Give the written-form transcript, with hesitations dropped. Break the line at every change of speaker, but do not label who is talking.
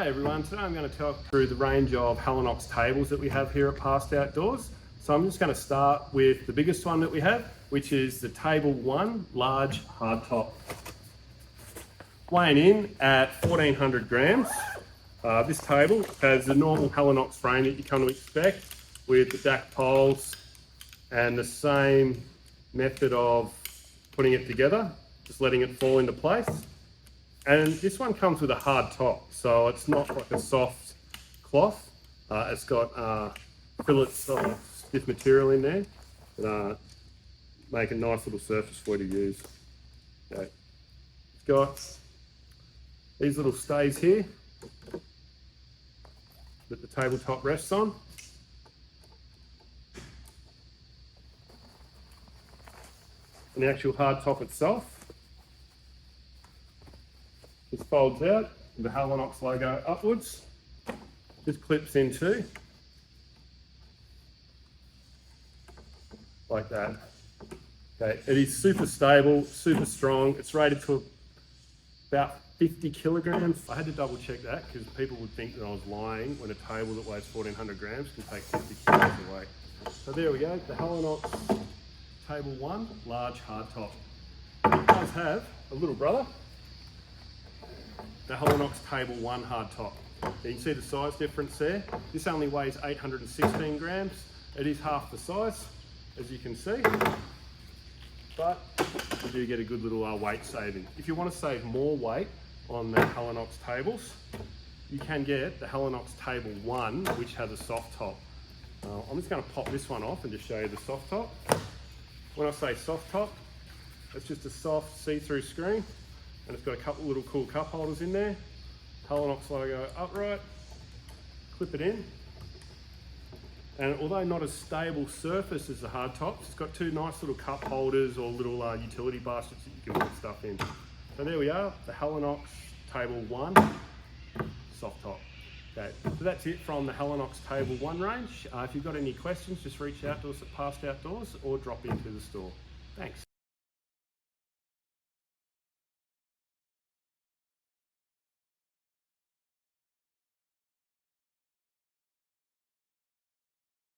Hey everyone, today I'm going to talk through the range of Helinox tables that we have here at Past Outdoors. So I'm just going to start with the biggest one that we have, which is the Table One Large Hardtop. Weighing in at 1400 grams. This table has the normal Helinox frame that you come to expect with the DAC poles and the same method of putting it together, just letting it fall into place. And this one comes with a hard top, so it's not like a soft cloth. It's got fillets of stiff material in there that make a nice little surface for you to use. Okay. It's got these little stays here that the tabletop rests on. And the actual hard top itself just folds out with the Helinox logo upwards. Just clips in too, like that. Okay, it is super stable, super strong. It's rated to about 50 kilograms. I had to double check that because people would think that I was lying when a table that weighs 1400 grams can take 50 kilos of weight. So there we go, the Helinox Table One Large Hardtop. It does have a little brother, the Helinox Table One Hardtop. You can see the size difference there. This only weighs 816 grams. It is half the size, as you can see, but you do get a good little weight saving. If you want to save more weight on the Helinox tables, you can get the Helinox Table One, which has a soft top. I'm just going to pop this one off and just show you the soft top. When I say soft top, it's just a soft see-through screen. And it's got a couple little cool cup holders in there. Helinox logo upright, clip it in. And although not as stable surface as the hard tops, it's got two nice little cup holders or little utility baskets that you can put stuff in. So there we are, the Helinox Table One soft top. Okay, so that's it from the Helinox Table One range. If you've got any questions, just reach out to us at Past Outdoors or drop into the store. Thanks.